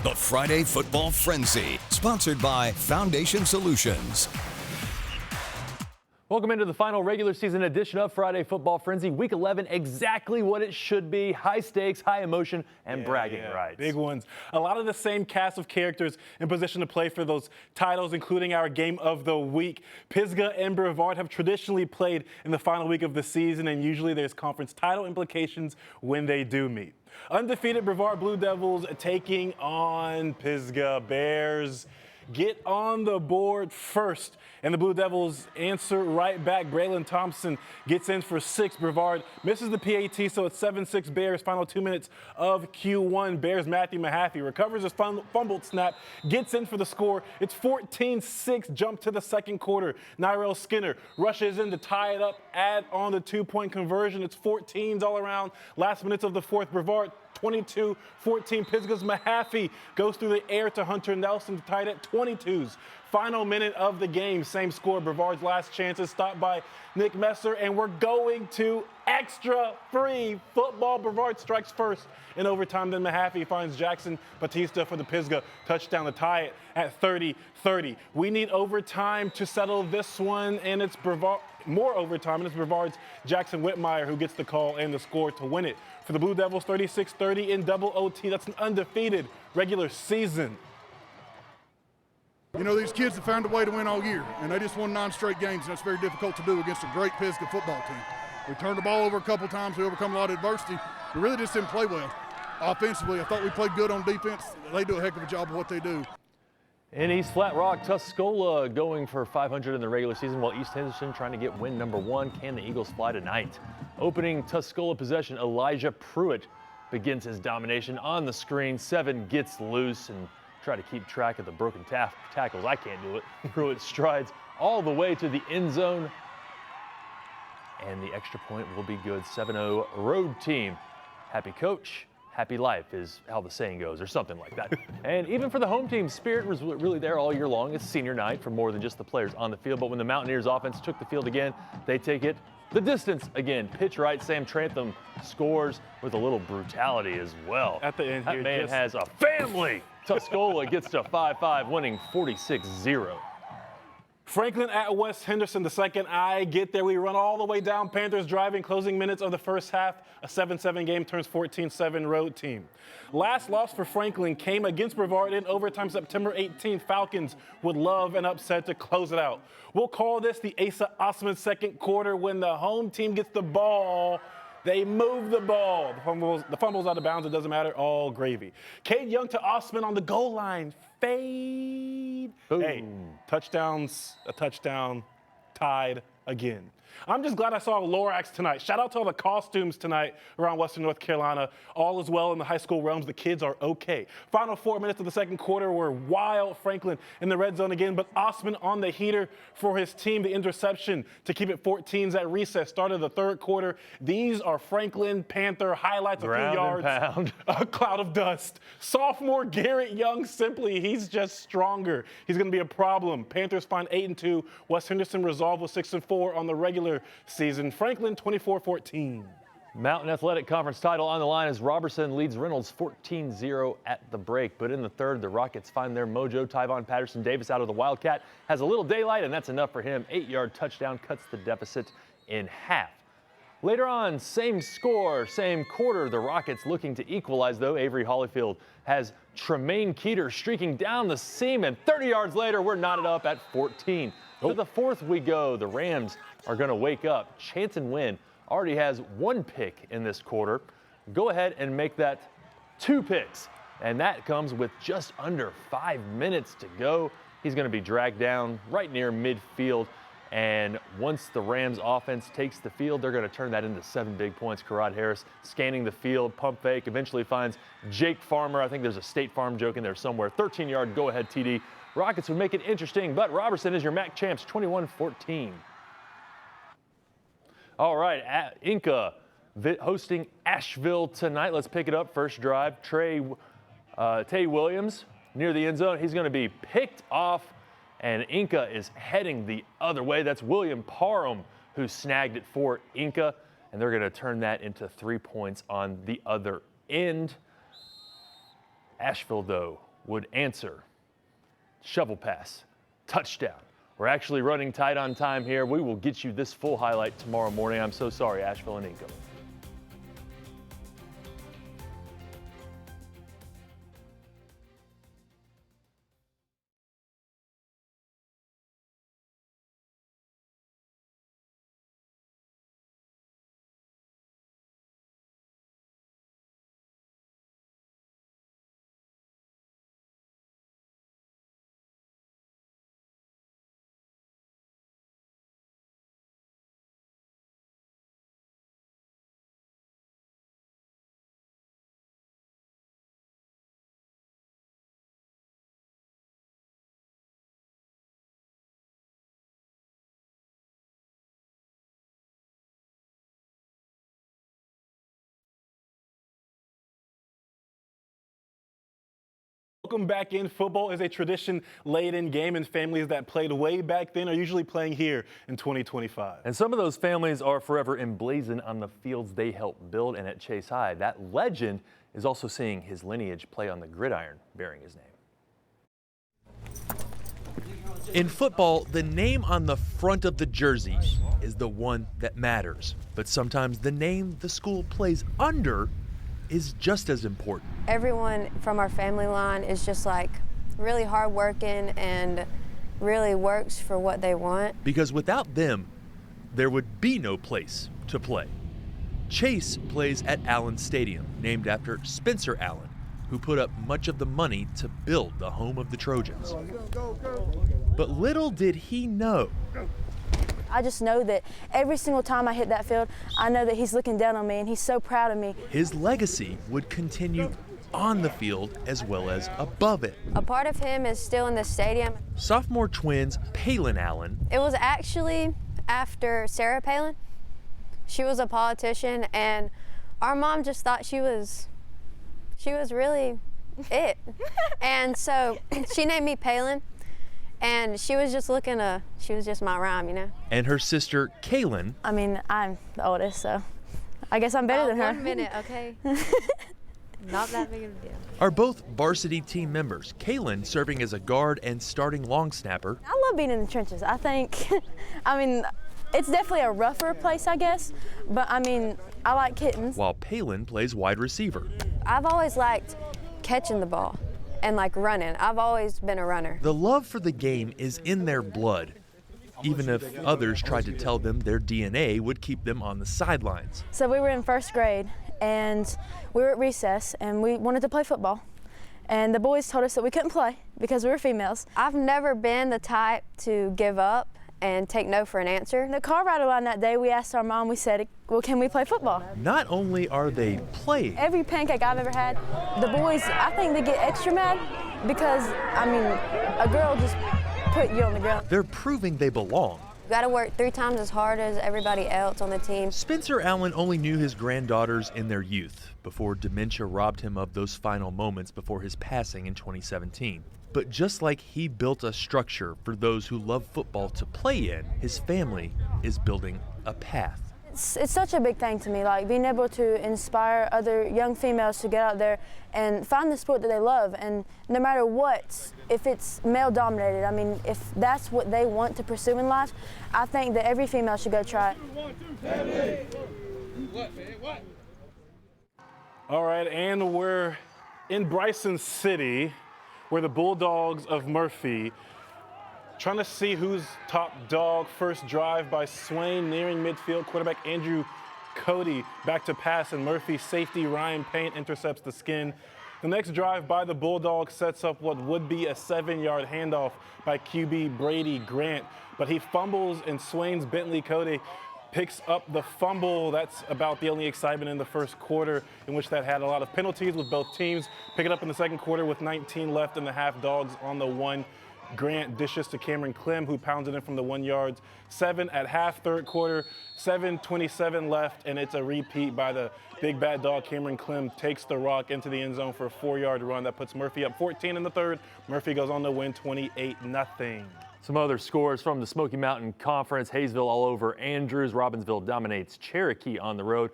The Friday Football Frenzy, sponsored by Foundation Solutions. Welcome into the final regular season edition of Friday Football Frenzy. Week 11, exactly what it should be. High stakes, high emotion, and bragging rights. Big ones. A lot of the same cast of characters in position to play for those titles, including our game of the week. Pisgah and Brevard have traditionally played in the final week of the season, and usually there's conference title implications when they do meet. Undefeated Brevard Blue Devils taking on Pisgah Bears. Get on the board first. And the Blue Devils answer right back. Braylon Thompson gets in for 6. Brevard misses the PAT, so it's 7-6 Bears. Final 2 minutes of Q1. Bears Matthew Mahaffey recovers his fumbled snap, gets in for the score. It's 14-6, jump to the second quarter. Nyrell Skinner rushes in to tie it up, add on the 2-point conversion. It's 14s all around. Last minutes of the fourth, Brevard 22-14. Pisgah's Mahaffey goes through the air to Hunter Nelson to tie it at 22s. Final minute of the game, same score. Brevard's last chances stopped by Nick Messer, and we're going to extra free football. Brevard strikes first in overtime, then Mahaffey finds Jackson Batista for the Pisgah touchdown to tie it at 30-30. We need overtime to settle this one, and it's Brevard. More overtime, and it's Brevard's Jackson Whitmire who gets the call and the score to win it. For the Blue Devils, 36-30 in double OT. That's an undefeated regular season. You know, these kids have found a way to win all year, and they just won 9 straight games, and that's very difficult to do against a great Pisgah football team. We turned the ball over a couple times. We overcome a lot of adversity. We really just didn't play well. Offensively, I thought we played good on defense. They do a heck of a job of what they do. In East Flat Rock, Tuscola going for 500 in the regular season, while East Henderson trying to get win number 1. Can the Eagles fly tonight? Opening Tuscola possession, Elijah Pruitt begins his domination on the screen. 7 gets loose and try to keep track of the broken tackles. I can't do it. Pruitt strides all the way to the end zone, and the extra point will be good. 7-0 road team. Happy coach, happy life is how the saying goes, or something like that. And even for the home team, spirit was really there all year long. It's senior night for more than just the players on the field. But when the Mountaineers offense took the field again, they take it the distance again. Pitch right, Sam Trantham scores with a little brutality as well. At the end that here, man has a family. Tuscola gets to 5-5, winning 46-0. Franklin at West Henderson, the second I get there. We run all the way down. Panthers driving, closing minutes of the first half. A 7-7 game turns 14-7 road team. Last loss for Franklin came against Brevard in overtime September 18th. Falcons would love an upset to close it out. We'll call this the Asa Osman second quarter. When the home team gets the ball, they move the ball. The fumble's out of bounds. It doesn't matter. All gravy. Cade Young to Osman on the goal line. Fade. Boom. Hey, a touchdown, tied again. I'm just glad I saw Lorax tonight. Shout out to all the costumes tonight around Western North Carolina. All is well in the high school realms. The kids are okay. Final 4 minutes of the second quarter were wild. Franklin in the red zone again, but Osman on the heater for his team. The interception to keep it 14s at recess. Started the third quarter. These are Franklin Panther highlights. Ground a few yards. and pound. A cloud of dust. Sophomore Garrett Young, simply, he's just stronger. He's going to be a problem. Panthers find 8-2. West Henderson resolved with 6-4 on the regular season. Franklin 24-14. Mountain Athletic Conference title on the line as Robertson leads Reynolds 14-0 at the break. But in the third, the Rockets find their mojo. Tyvon Patterson Davis out of the Wildcat has a little daylight, and that's enough for him. 8-yard touchdown cuts the deficit in half. Later on, same score, same quarter. The Rockets looking to equalize, though. Avery Holyfield has Tremaine Keeter streaking down the seam, and 30 yards later, we're knotted up at 14. To the fourth we go. The Rams are going to wake up. Chanton Wynn already has 1 pick in this quarter. Go ahead and make that 2 picks. And that comes with just under 5 minutes to go. He's going to be dragged down right near midfield. And once the Rams offense takes the field, they're going to turn that into 7 big points. Karad Harris scanning the field, pump fake, eventually finds Jake Farmer. I think there's a State Farm joke in there somewhere. 13-yard go-ahead TD. Rockets would make it interesting, but Robertson is your MAC champs, 21-14. All right, Inca hosting Asheville tonight. Let's pick it up. First drive, Tay Williams near the end zone. He's going to be picked off, and Inca is heading the other way. That's William Parham who snagged it for Inca, and they're going to turn that into 3 points on the other end. Asheville, though, would answer. Shovel pass, touchdown. We're actually running tight on time here. We will get you this full highlight tomorrow morning. I'm so sorry, Asheville and Inco. Welcome back in. Football is a tradition-laden game, and families that played way back then are usually playing here in 2025. And some of those families are forever emblazoned on the fields they helped build. And at Chase High, that legend is also seeing his lineage play on the gridiron bearing his name. In football, the name on the front of the jersey is the one that matters. But sometimes the name the school plays under is just as important. Everyone from our family line is just like really hardworking and really works for what they want. Because without them, there would be no place to play. Chase plays at Allen Stadium, named after Spencer Allen, who put up much of the money to build the home of the Trojans. But little did he know, I just know that every single time I hit that field, I know that he's looking down on me and he's so proud of me. his legacy would continue on the field as well as above it. A part of him is still in the stadium. Sophomore twins Palin Allen It was actually after Sarah Palin. She was a politician and our mom just thought she was really it. And so she named me Palin. And she was just she was just my rhyme, you know? and her sister Kaylin I mean, I'm the oldest, so I guess I'm better than her. 1 minute, okay? Not that big of a deal. are both varsity team members. Kaylin serving as a guard and starting long snapper, I love being in the trenches. I think, I mean, it's definitely a rougher place, I guess, but I mean, I like kittens. while Palin plays wide receiver. I've always liked catching the ball and like running. I've always been a runner. The love for the game is in their blood, even if others tried to tell them their DNA would keep them on the sidelines. So we were in first grade and we were at recess and we wanted to play football. And the boys told us that we couldn't play because we were females. I've never been the type to give up and take no for an answer. In the car ride line that day, we asked our mom, we said, well, can we play football? Not only are they playing, Every pancake I've ever had, the boys, I think they get extra mad because, I mean, a girl just put you on the ground. they're proving they belong. You gotta work 3 times as hard as everybody else on the team. Spencer Allen only knew his granddaughters in their youth before dementia robbed him of those final moments before his passing in 2017. But just like he built a structure for those who love football to play in, his family is building a path. It's such a big thing to me, like being able to inspire other young females to get out there and find the sport that they love. And no matter what, if it's male dominated, I mean, if that's what they want to pursue in life, I think that every female should go try it. All right, and we're in Bryson City, where the Bulldogs of Murphy trying to see who's top dog. First drive by Swain nearing midfield. Quarterback Andrew Cody back to pass, and Murphy safety Ryan Payne intercepts the skin. The next drive by the Bulldogs sets up what would be a 7-yard handoff by QB Brady Grant, but he fumbles, and Swain's Bentley Cody picks up the fumble. That's about the only excitement in the first quarter, in which that had a lot of penalties with both teams. Pick it up in the second quarter with 19 left in the half. Dogs on the 1. Grant dishes to Cameron Clem, who pounds it in from the 1 yard. 7 at half, third quarter, 7:27 left, and it's a repeat by the big bad dog. Cameron Clem takes the rock into the end zone for a 4-yard run that puts Murphy up 14 in the third. Murphy goes on to win 28-0. Some other scores from the Smoky Mountain Conference. Hayesville all over Andrews. Robbinsville dominates Cherokee on the road.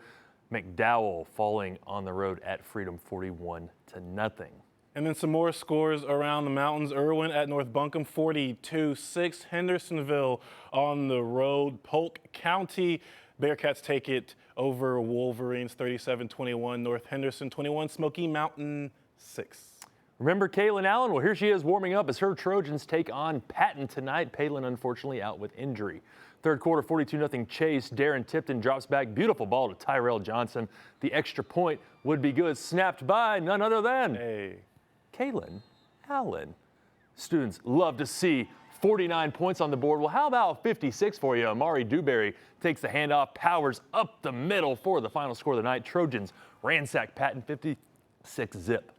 McDowell falling on the road at Freedom 41-0. And then some more scores around the mountains. Irwin at North Buncombe, 42-6. Hendersonville on the road. Polk County Bearcats take it over Wolverines, 37-21. North Henderson, 21. Smoky Mountain, 6. Remember Kaylin Allen? Well, here she is warming up as her Trojans take on Patton tonight. Palin unfortunately out with injury. Third quarter, 42-0 Chase. Darren Tipton drops back. Beautiful ball to Tyrell Johnson. The extra point would be good. Snapped by none other than Kaylin Allen. Students love to see 49 points on the board. Well, how about 56 for you? Amari Dewberry takes the handoff, powers up the middle for the final score of the night. Trojans ransack Patton 56-zip.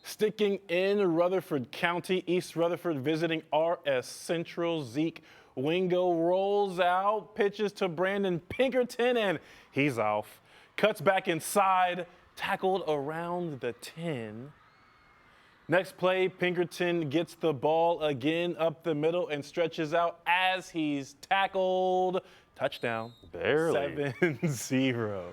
Sticking in Rutherford County, East Rutherford visiting RS Central. Zeke Wingo rolls out, pitches to Brandon Pinkerton, and he's off. Cuts back inside, tackled around the 10. Next play, Pinkerton gets the ball again up the middle and stretches out as he's tackled. Touchdown. Barely. 7-0.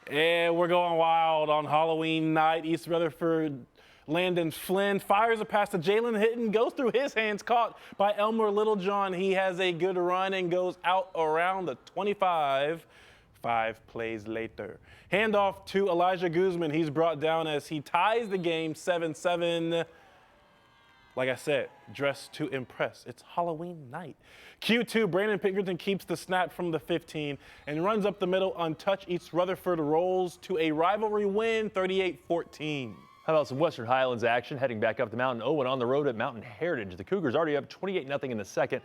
And we're going wild on Halloween night. East Rutherford, Landon Flynn fires a pass to Jalen Hitton, goes through his hands, caught by Elmer Littlejohn. He has a good run and goes out around the 25. 5 plays later. Handoff to Elijah Guzman. He's brought down as he ties the game 7-7. Like I said, dressed to impress. It's Halloween night. Q2, Brandon Pinkerton keeps the snap from the 15 and runs up the middle untouched. East Rutherford rolls to a rivalry win, 38-14. How about some Western Highlands action heading back up the mountain? Owen on the road at Mountain Heritage. The Cougars already up 28-0 in the second.